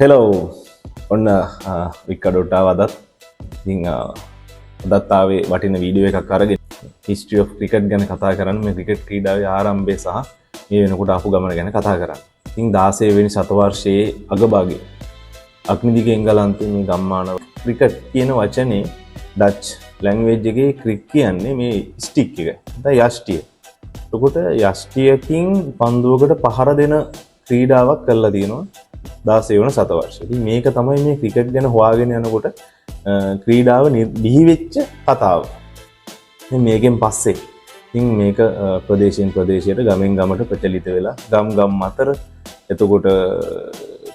Hello ඔන්න වික්කඩොට්ටාව අදත් ඉතින් අදත් ආවේ වටින වීඩියෝ එකක් අරගෙන හිස්ටරි ඔෆ් ක්‍රිකට් ගැන කතා කරන්න මේ ක්‍රිකට් ක්‍රීඩාවේ ආරම්භය සහ මේ වෙනකොට ආපු ගමන ගැන කතා කරන්න. ඉතින් 16 වෙනි සතවර්ෂයේ අගභාගයේ අග්නිදිග එංගලන්තයේ මේ ගම්මාන ක්‍රිකට් කියන වචනේ ඩච් ලැන්ග්වේජ් එකේ ක්‍රික් කියන්නේ මේ ස්ටික් එක. නැත්නම් යෂ්ටිය. එතකොට යෂ්ටියකින් පන්දුවකට පහර දෙන ක්‍රීඩාවක් කරලා තියෙනවා 16 වන සතවර්ෂයේ. ඉතින් මේක තමයි මේ ක්‍රිකට් ගැන හොයාගෙන යනකොට ක්‍රීඩාව බිහි වෙච්ච කතාව. ඉතින් මේකෙන් පස්සේ ඉතින් මේක ප්‍රදේශයෙන් ප්‍රදේශයට ගමෙන් ගමට ප්‍රචලිත වෙලා ගම් අතර එතකොට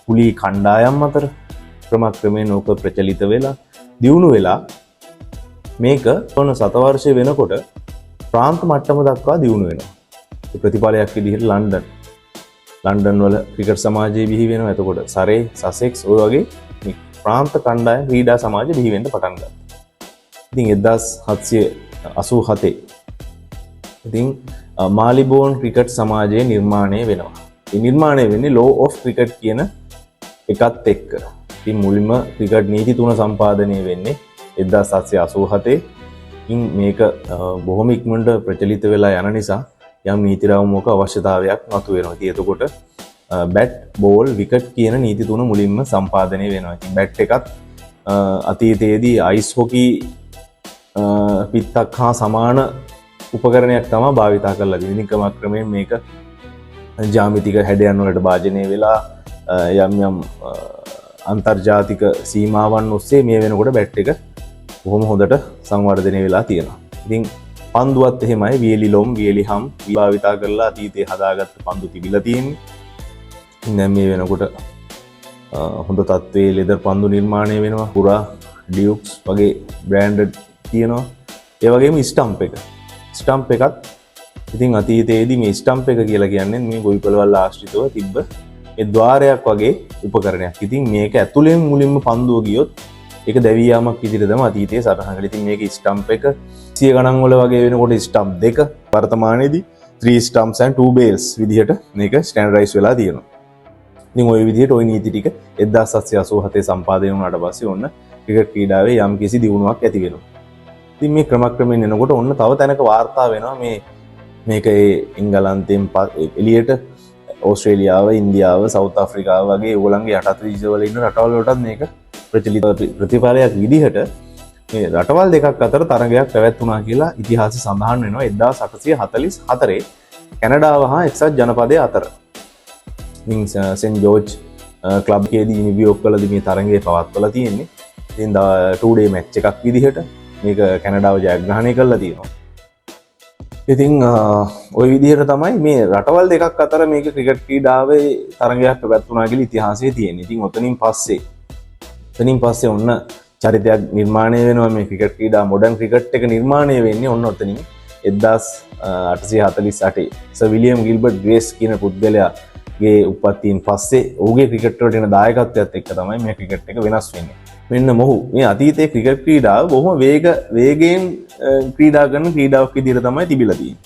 කුලී කණ්ඩායම් අතර ක්‍රමක්‍රමයෙන් ඕක ප්‍රචලිත වෙලා දියුණු වෙලා මේක තොන සතවර්ෂය වෙනකොට ප්‍රාන්ත මට්ටම දක්වා දියුණු වෙනවා. ඒ ප්‍රතිඵලයක් විදිහට ලන්ඩන් වල ක්‍රිකට් සමාජය බිහි වෙනවා. එතකොට සරේ සසෙක්ස් ඔය වගේ ප්‍රාන්ත කණ්ඩායම් ක්‍රීඩා සමාජය බිහි වෙන්න පටන් ගත්තා. ඉතින් 1787 ඉතින් මාලිබෝන් ක්‍රිකට් සමාජය නිර්මාණය වෙනවා. ඒ නිර්මාණය වෙන්නේ ලෝ ඔෆ් ක්‍රිකට් කියන එකත් එක්ක. ඉතින් මුලින්ම ක්‍රිකට් නීති 3 සම්පාදනය වෙන්නේ 1787. ඉතින් මේක බොහොම ඉක්මනට ප්‍රචලිත වෙලා යන නිසා යම් නීති රාමුවක අවශ්‍යතාවයක් මතුවෙනවා. ඉතින් එතකොට බැට් බෝල් විකට් කියන නීති 3 මුලින්ම සම්පාදනය වෙනවා. ඉතින් බැට් එකත් අතීතයේදී අයිස් හොකි පිත්තක් හා සමාන උපකරණයක් තමයි භාවිතා කරලා තියෙන්නේ. ක්‍රමක්‍රමයෙන් මේක ජ්‍යාමිතික හැඩයන් වලට භාජනය වෙලා යම් අන්තර්ජාතික සීමාවන් ඔස්සේ මේ වෙනකොට බැට් එක බොහොම හොඳට සංවර්ධනය වෙලා තියෙනවා. ඉතින් පන්දුවත් එහෙමයි වියලි ලොම් වියලි හම් භාවිතා කරලා අතීතයේ හදාගත්ත පන්දු තිබිලා තියෙන්නේ. දැන් මේ වෙනකොට හොඳ තත්ත්වයේ ලෙදර් පන්දු නිර්මාණය වෙනවා. පුරා ඩියුක්ස් වගේ බ්‍රෑන්ඩඩ් තියෙනවා. ඒ වගේම ස්ටම්ප් එකත් ඉතින් අතීතයේදී මේ ස්ටම්ප් එක කියලා කියන්නේ මේ ගොවිපළවල් ආශ්‍රිතව තිබ්බ ඒ ద్వාරයක් වගේ උපකරණයක්. ඉතින් මේක ඇතුලෙන් මුලින්ම පන්දුව ගියොත් ඒක දැවී යාමක් විදිහට තමයි අතීතයේ සටහන් කළේ. ඉතින් මේකේ ස්ටම්ප් එක 100 ගණන් වල වගේ වෙනකොට ස්ටම්ප් දෙක වර්තමානයේදී 3 stumps and 2 bails විදිහට මේක ස්ටෑන්ඩර්ඩයිස් වෙලා තියෙනවා. ඉතින් ওই විදිහට ওই නීති ටික 1787 සම්පාදනය වුණාට පස්සේ ඔන්න ක්‍රිකට් ක්‍රීඩාවේ යම් කිසි දියුණුවක් ඇති වෙනවා. ඉතින් මේ ක්‍රමක්‍රමයෙන් එනකොට ඔන්න තව තැනක වාර්තා වෙනවා මේක එංගලන්තයෙන් එළියට ඕස්ට්‍රේලියාව, ඉන්දියාව, සවුත් ආෆ්‍රිකාව වගේ ඕගොල්ලන්ගේ යටත් රීජවල ඉන්න රටවල් වලටත් මේක ප්‍රචලිත ප්‍රතිඵලයක් විදිහට මේ රටවල් දෙකක් අතර තරගයක් පැවැත්වුණා කියලා ඉතිහාසය සඳහන් වෙනවා 1844 කැනඩාව හා එක්සත් ජනපදයේ අතර. ඉතින් සෙන් ජෝර්ජ් ක්ලබ් එකේදී නිවියෝක් වලදී මේ තරගය පවත්වලා තියෙන්නේ. ඉතින් 2 day match එකක් විදිහට මේක කැනඩාව ජයග්‍රහණය කරලා තියෙනවා. ඉතින් ওই විදිහට තමයි මේ රටවල් දෙකක් අතර මේක ක්‍රිකට් ක්‍රීඩාවේ තරගයක් පැවැත්වුණා කියලා ඉතිහාසයේ තියෙන්නේ. ඉතින් ඔතනින් පස්සේ ඔන්න චරිතයක් නිර්මාණය වෙනවා මේ ක්‍රිකට් ක්‍රීඩා මොඩර්න් ක්‍රිකට් එක නිර්මාණය වෙන්නේ ඔන්න ඔතනින් 1848 සර් විලියම් ගිල්බර්ට් ග්‍රේස් කියන පුද්ගලයාගේ උප්පත්තියෙන් පස්සේ ඔහුගේ ක්‍රිකට් වලට එන දායකත්වයත් එක්ක තමයි මේ ක්‍රිකට් එක වෙනස් වෙන්නේ. මෙන්න මොහු මේ අතීතයේ ක්‍රිකට් ක්‍රීඩාව බොහොම වේගයෙන් ක්‍රීඩා කරන ක්‍රීඩාවක් විදිහට තමයි තිබිලා තියෙන්නේ.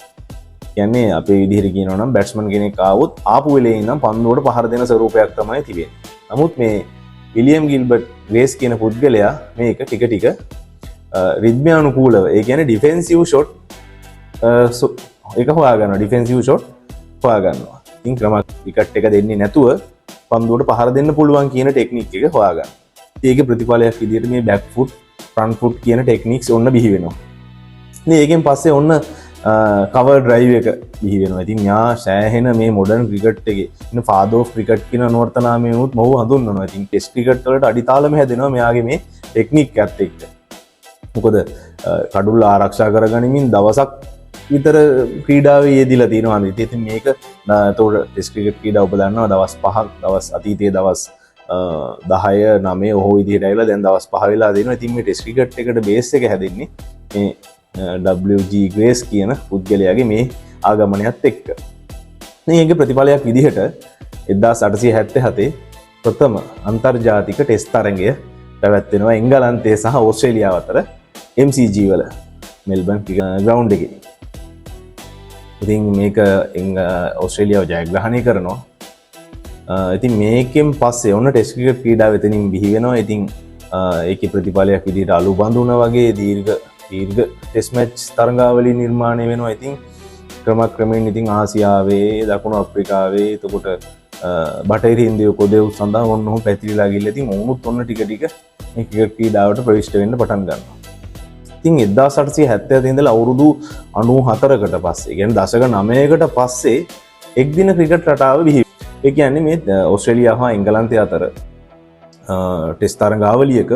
කියන්නේ අපේ විදිහට කියනවා නම් බැට්ස්මන් කෙනෙක් ආවොත් ආපු වෙලේ ඉඳන් පන්දුවට පහර දෙන ස්වරූපයක් තමයි තිබෙන්නේ. නමුත් මේ විලියම් ගිල්බර්ට් ග්‍රේස් කියන පුද්ගලයා මේක ටික රිද්මයානුකූලව ඒ කියන්නේ ඩිෆෙන්සිව් ෂොට් එක හොයාගන්නවා. Defensive shot හොයාගන්නවා. ඉතින් ක්‍රිකට් එක දෙන්නේ නැතුව පන්දුවට පහර දෙන්න පුළුවන් කියන ටෙක්නික් එක හොයාගන්නවා. ඒකේ ප්‍රතිඵලයක් විදිහට මේ බැක් ෆුට් ෆ්‍රන්ට් ෆුට් කියන ටෙක්නික්ස් ඔන්න බිහි වෙනවා. ඉතින් ඒකෙන් පස්සේ ඔන්න කවර් ඩ්‍රයිව් එක බිහි වෙනවා. ඉතින් යා සෑහෙන මේ මොඩර්න් ක්‍රිකට් එකේ ඉන්න ෆාදර් ඔෆ් ක්‍රිකට් කියන නෝර්ත නාමයෙන් උත් මොහු හඳුන්වනවා. ඉතින් ටෙස්ට් ක්‍රිකට් වලට අඩිතාලම හැදෙනවා මෙයාගේ මේ ටෙක්නික් එකත් එක්ක. මොකද කඩුල්ල ආරක්ෂා කරගනිමින් දවසක් විතර ක්‍රීඩාවේ යෙදিলা තියෙනවා. ඉතින් මේක එතකොට ටෙස්ට් ක්‍රිකට් ක්‍රීඩාව ඔබ දන්නවා දවස් 5ක් අතීතයේ දවස් 10 9 ඔහොම විදිහට ඇවිල්ලා දැන් දවස් 5 වෙලා දෙනවා. ඉතින් මේ ටෙස්ට් ක්‍රිකට් එකට බේස් එක හැදෙන්නේ මේ WG ග්‍රේස් කියන පුද්ගලයාගේ මේ ආගමනයත් එක්ක. මේකේ ප්‍රතිඵලයක් විදිහට 1877 ප්‍රථම අන්තර්ජාතික ටෙස්ට් තරගය පැවැත්වෙනවා එංගලන්තයේ සහ ඕස්ට්‍රේලියාව අතර MCG වල මෙල්බන් ග්‍රවුන්ඩ් එකේ. ඉතින් මේක ඕස්ට්‍රේලියාව ජයග්‍රහණය කරනවා. ඉතින් මේකෙන් පස්සේ ඔන්න ටෙස්ට් ක්‍රිකට් ක්‍රීඩාව එතනින් බිහි වෙනවා. ඉතින් ඒකේ ප්‍රතිඵලයක් විදිහට අලු බඳුන වගේ දීර්ඝ ටෙස්ට් මැච් තරඟාවලිය නිර්මාණය වෙනවා. ඉතින් ක්‍රමක්‍රමයෙන් ඉතින් ආසියාවේ, දකුණු අප්‍රිකාවේ, එතකොට බටහිර හින්දිය කොදෙව් සඳහා ඔන්නෝම පැතිරිලා ගිහිල්ලා ඉතින් මොවුනුත් ඔන්න ටික ටික මේ ක්‍රිකට් ක්‍රීඩාවට ප්‍රවිෂ්ඨ වෙන්න පටන් ගන්නවා. ඉතින් 1877 ඉඳලා අවුරුදු 94කට පස්සේ, කියන්නේ දශක 9කට පස්සේ එක්දින ක්‍රිකට් රටාව බිහි වෙනවා. ඒ කියන්නේ මේ ඕස්ට්‍රේලියාව හා එංගලන්තය අතර ටෙස්ට් තරඟාවලියක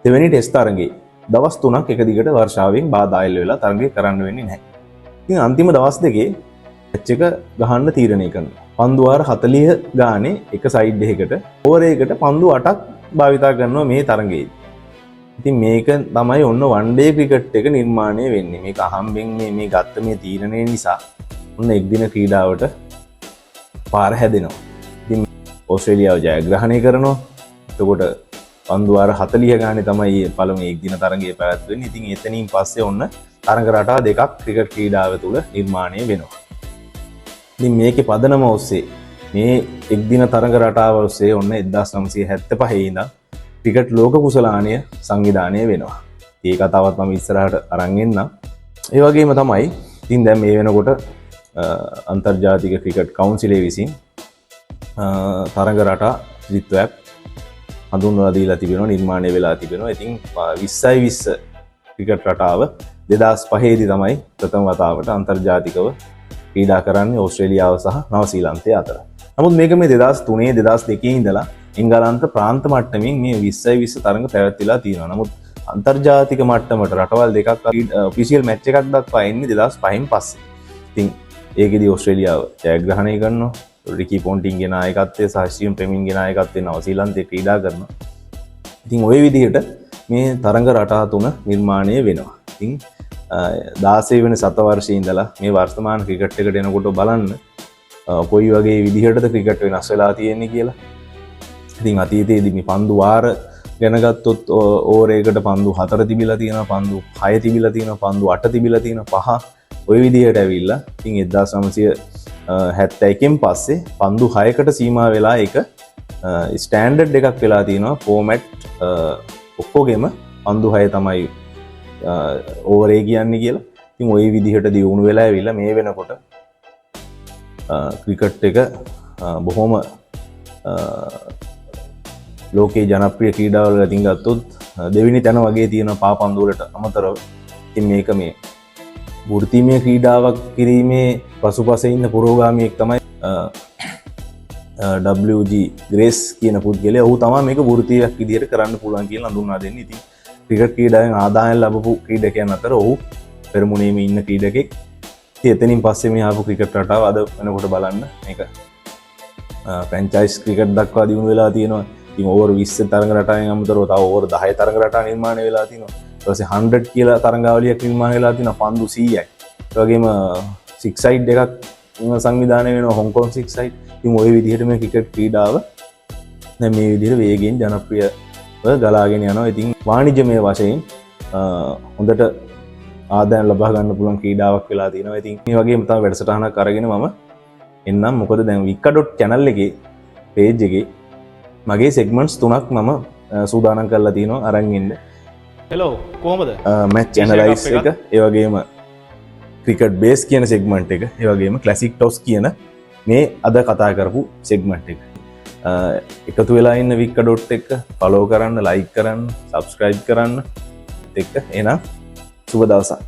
දෙවෙනි ටෙස්ට් තරඟේ දවස් 3ක් එක දිගට වර්ෂාවෙන් බාධා එල්ල වෙලා තරඟය කරන්න වෙන්නේ නැහැ. ඉතින් අන්තිම දවස් දෙකේ මැච් එක ගහන්න තීරණය කරනවා. පන්දු වාර 40 ගානේ එක සයිඩ් එකකට ඕවර් එකකට පන්දු 8ක් භාවිතා කරනවා මේ තරඟයේදී. ඉතින් මේක තමයි ඔන්න වන් ඩේ ක්‍රිකට් එක නිර්මාණය වෙන්නේ. මේක අහම්බෙන් මේ ගත්ත මේ තීරණය නිසා ඔන්න එක්දින ක්‍රීඩාවට පාර හැදෙනවා. ඉතින් ඕස්ට්‍රේලියාව ජයග්‍රහණය කරනවා. එතකොට පන්දු වාර 40 ගානේ තමයි පළමු එක්දින තරඟය පැවැත්වෙන්නේ. ඉතින් එතනින් පස්සේ ඔන්න තරඟ රටා දෙකක් ක්‍රිකට් ක්‍රීඩාව තුළ නිර්මාණය වෙනවා. ඉතින් මේකේ පදනම ඔස්සේ මේ එක්දින තරඟ රටාව ඔස්සේ ඔන්න 1975 ඉඳන් ක්‍රිකට් ලෝක කුසලානය සංවිධානය වෙනවා. ඒ කතාවත් මම ඉස්සරහට අරන් එන්නම්. ඒ වගේම තමයි ඉතින් දැන් මේ වෙනකොට අන්තර්ජාතික ක්‍රිකට් කවුන්සිලය විසින් තරඟ රටා ත්‍රිත්වයක් හඳුන්වලා දීලා තිබෙනවා, නිර්මාණය වෙලා තිබෙනවා. ඉතින් 20/20 ක්‍රිකට් රටාව 2005 දී තමයි ප්‍රථම වතාවට අන්තර්ජාතිකව ක්‍රීඩා කරන්නේ ඕස්ට්‍රේලියාව සහ නවසීලන්තය අතර. නමුත් මේක මේ 2003 2002 ඉඳලා එංගලන්ත ප්‍රාන්ත මට්ටමින් මේ 20/20 තරඟ පැවැත්විලා තියෙනවා. නමුත් අන්තර්ජාතික මට්ටමට රටවල් දෙකක් ඔෆිෂියල් මැච් එකක් දක්වා එන්නේ 2005න් පස්සේ. ඉතින් ඒකෙදි ඕස්ට්‍රේලියාව ජයග්‍රහණය කරනවා. රිකි පොන්ටින්ගේ නායකත්වයේ සහ ස්ටීවන් ප්‍රෙමින්ගේ නායකත්වයෙන් නවසීලන්තයේ ක්‍රීඩා කරනවා. ඉතින් ওই විදිහට මේ තරඟ රටා තුන නිර්මාණය වෙනවා. ඉතින් 16 වෙනි සතවර්ෂයේ ඉඳලා මේ වර්තමාන ක්‍රිකට් එකට එනකොට බලන්න කොයි වගේ විදිහටද ක්‍රිකට් වෙනස් වෙලා තියෙන්නේ කියලා. ඉතින් අතීතයේදී මේ පන්දු වාර ගැන ගත්තොත් ඕවර් එකකට පන්දු 4 තිබිලා තියෙනවා, පන්දු 6 තිබිලා තියෙනවා, පන්දු 8 තිබිලා තියෙනවා, 5 ওই විදිහට ඇවිල්ලා ඉතින් 1971න් පස්සේ පන්දු 6කට සීමා වෙලා ඒක ස්ටෑන්ඩඩ් එකක් වෙලා තියෙනවා. ෆෝමැට් ඔක්කොගෙම පන්දු 6 තමයි ඕවර් එක කියන්නේ කියලා. ඉතින් ওই විදිහට දියුණු වෙලා ඇවිල්ලා මේ වෙනකොට ක්‍රිකට් එක බොහොම ලෝකේ ජනප්‍රිය ක්‍රීඩාවල ඉතින් ගත්තොත් දෙවෙනි තැන වගේ තියෙන පාපන්දු වලට අමතරව ඉතින් මේක මේ වෘත්තීය ක්‍රීඩාවක් කිරීමේ පසුපස ඉන්න පුරෝගාමියෙක් තමයි WG ග්‍රේස් කියන පුද්ගලයා. ඔහු තමයි මේක වෘත්තීයක් විදිහට කරන්න පුළුවන් කියලා හඳුන්වා දෙන්නේ. ඉතින් ක්‍රිකට් ක්‍රීඩාවෙන් ආදායම් ලැබපු ක්‍රීඩකයන් අතර ඔහු පෙරමුණේම ඉන්න ක්‍රීඩකෙක්. ඉතින් එතනින් පස්සේ මේ ආපු ක්‍රිකට් රටාව අද වෙනකොට බලන්න මේක ෆ්‍රැන්චයිස් ක්‍රිකට් දක්වා දියුණු වෙලා තියෙනවා. ඉතින් ඕවර් 20 තරඟ රටාවෙන් අමතරව තව ඕවර් 10 තරඟ රටා නිර්මාණය වෙලා තියෙනවා. ඊට පස්සේ 100 කියලා තරඟාවලියක් නිර්මාණය වෙලා තියෙනවා, පන්දු 100යි. ඒ වගේම 6 සයිඩ් එකක් සංවිධානය වෙනවා, හොංකොං 6 සයිඩ්. ඉතින් ওই විදිහට මේ ක්‍රිකට් ක්‍රීඩාව දැන් මේ විදිහට වේගයෙන් ජනප්‍රියව ගලාගෙන යනවා. ඉතින් වාණිජමය වශයෙන් හොඳට ආදායම් ලබා ගන්න පුළුවන් ක්‍රීඩාවක් වෙලා තියෙනවා. ඉතින් මේ වගේම තමයි වැඩසටහනක් අරගෙන මම එන්නම්. මොකද දැන් වික්කඩොට් channel එකේ page එකේ මගේ සෙග්මන්ට්ස් 3ක් මම සූදානම් කරලා තියෙනවා අරන් ඉන්න. හෙලෝ කොහොමද? මැච් ඇනලයිස් එක, ඒ වගේම ක්‍රිකට් බේස් කියන සෙග්මන්ට් එක, ඒ වගේම ක්ලාසික් ටොස් කියන මේ අද කතා කරපු සෙග්මන්ට් එක. එකතු වෙලා ඉන්න වික්කඩොට් එක ෆලෝ කරන්න, ලයික් කරන්න, සබ්ස්ක්‍රයිබ් කරන්න එක්ක. එහෙනම් සුබ දවසක්.